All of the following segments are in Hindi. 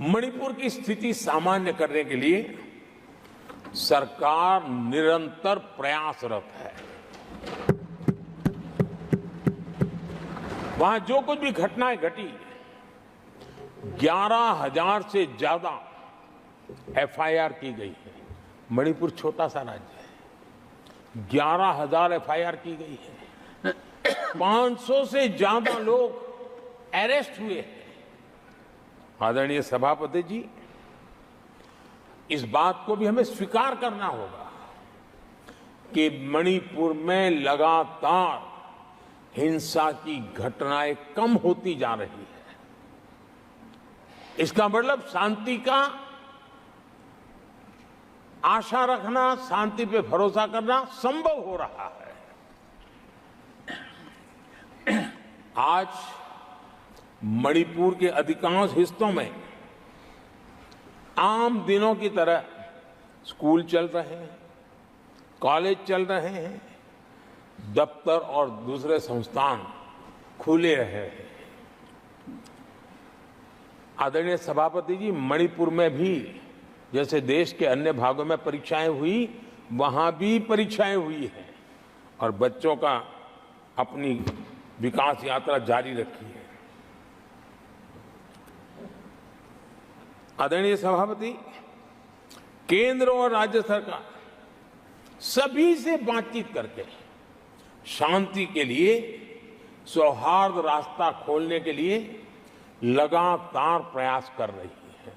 मणिपुर की स्थिति सामान्य करने के लिए सरकार निरंतर प्रयासरत है। वहां जो कुछ भी घटनाएं घटी, 11,000 से ज्यादा एफआईआर की गई है। मणिपुर छोटा सा राज्य है, 11,000 एफआईआर की गई है। 500 से ज्यादा लोग अरेस्ट हुए हैं। आदरणीय सभापति जी, इस बात को भी हमें स्वीकार करना होगा कि मणिपुर में लगातार हिंसा की घटनाएं कम होती जा रही है। इसका मतलब शांति का आशा रखना, शांति पे भरोसा करना संभव हो रहा है। आज मणिपुर के अधिकांश हिस्सों में आम दिनों की तरह स्कूल चल रहे हैं, कॉलेज चल रहे हैं, दफ्तर और दूसरे संस्थान खुले रहे हैं। आदरणीय सभापति जी, मणिपुर में भी जैसे देश के अन्य भागों में परीक्षाएं हुई, वहां भी परीक्षाएं हुई हैं और बच्चों का अपनी विकास यात्रा जारी रखी है। आदरणीय सभापति, केंद्र और राज्य सरकार सभी से बातचीत करके शांति के लिए, सौहार्द रास्ता खोलने के लिए लगातार प्रयास कर रही है।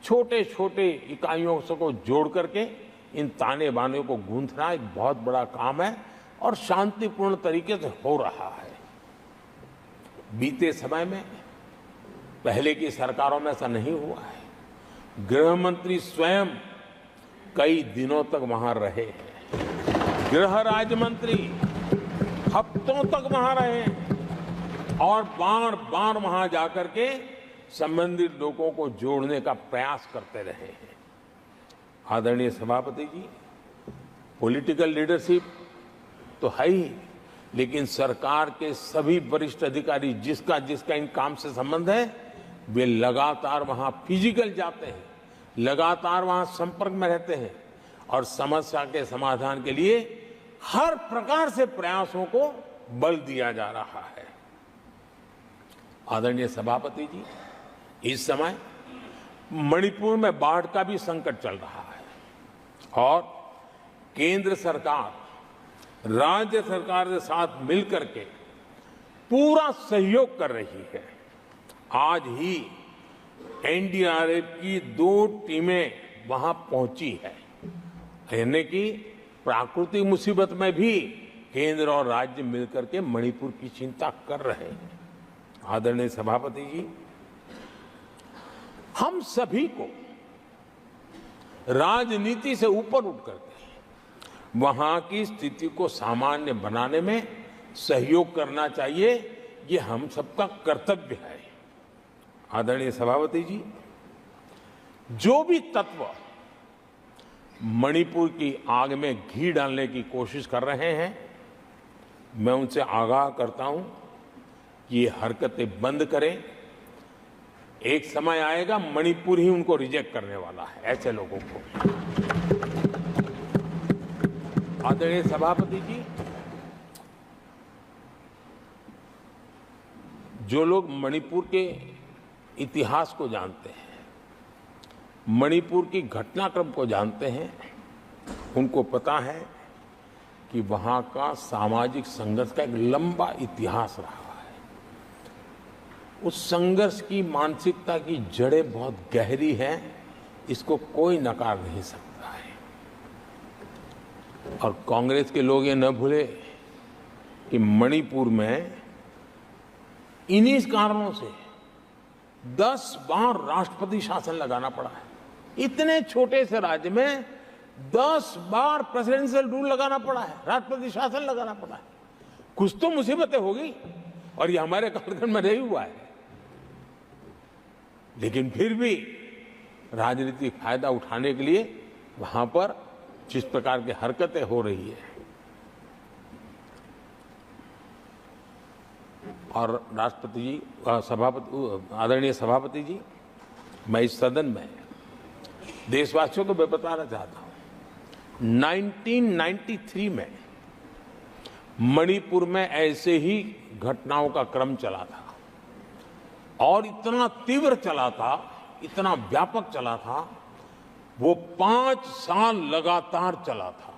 छोटे छोटे इकाइयों को जोड़ करके इन ताने बाने को गूंथना एक बहुत बड़ा काम है और शांतिपूर्ण तरीके से हो रहा है। बीते समय में पहले की सरकारों में ऐसा नहीं हुआ है। गृह मंत्री स्वयं कई दिनों तक वहां रहे हैं, गृह राज्य मंत्री हफ्तों तक वहां रहे और बार बार वहां जाकर के संबंधित लोगों को जोड़ने का प्रयास करते रहे हैं। आदरणीय सभापति जी, पॉलिटिकल लीडरशिप तो है ही, लेकिन सरकार के सभी वरिष्ठ अधिकारी जिसका जिसका इन काम से संबंध है, वे लगातार वहां फिजिकल जाते हैं, लगातार वहां संपर्क में रहते हैं और समस्या के समाधान के लिए हर प्रकार से प्रयासों को बल दिया जा रहा है। आदरणीय सभापति जी, इस समय मणिपुर में बाढ़ का भी संकट चल रहा है और केंद्र सरकार राज्य सरकार के साथ मिलकर के पूरा सहयोग कर रही है। आज ही एनडीआरएफ की 2 टीमें वहां पहुंची है, यानी कि प्राकृतिक मुसीबत में भी केंद्र और राज्य मिलकर के मणिपुर की चिंता कर रहे हैं। आदरणीय सभापति जी, हम सभी को राजनीति से ऊपर उठ करके वहां की स्थिति को सामान्य बनाने में सहयोग करना चाहिए। ये हम सबका कर्तव्य है। आदरणीय सभापति जी, जो भी तत्व मणिपुर की आग में घी डालने की कोशिश कर रहे हैं, मैं उनसे आगाह करता हूं कि ये हरकतें बंद करें। एक समय आएगा मणिपुर ही उनको रिजेक्ट करने वाला है, ऐसे लोगों को। आदरणीय सभापति जी, जो लोग मणिपुर के इतिहास को जानते हैं, मणिपुर की घटनाक्रम को जानते हैं, उनको पता है कि वहां का सामाजिक संघर्ष का एक लंबा इतिहास रहा है। उस संघर्ष की मानसिकता की जड़ें बहुत गहरी हैं, इसको कोई नकार नहीं सकता है। और कांग्रेस के लोग ये न भूले कि मणिपुर में इन्हीं कारणों से 10 बार राष्ट्रपति शासन लगाना पड़ा है। इतने छोटे से राज्य में 10 बार प्रेसिडेंशियल रूल लगाना पड़ा है, राष्ट्रपति शासन लगाना पड़ा है। कुछ तो मुसीबतें होगी और ये हमारे कालखंड में नहीं हुआ है, लेकिन फिर भी राजनीतिक फायदा उठाने के लिए वहां पर जिस प्रकार की हरकतें हो रही है, और राष्ट्रपति जी, आदरणीय सभापति जी, मैं इस सदन में देशवासियों को मैं बताना चाहता हूं, 1993 में मणिपुर में ऐसे ही घटनाओं का क्रम चला था और इतना तीव्र चला था, इतना व्यापक चला था, वो 5 साल लगातार चला था।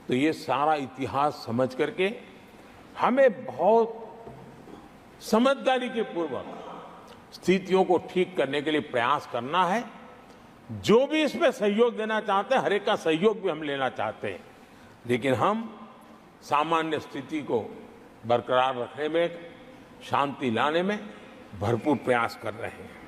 तो ये सारा इतिहास समझ करके हमें बहुत समझदारी के पूर्वक स्थितियों को ठीक करने के लिए प्रयास करना है। जो भी इसमें सहयोग देना चाहते हैं, हर एक का सहयोग भी हम लेना चाहते हैं, लेकिन हम सामान्य स्थिति को बरकरार रखने में, शांति लाने में भरपूर प्रयास कर रहे हैं।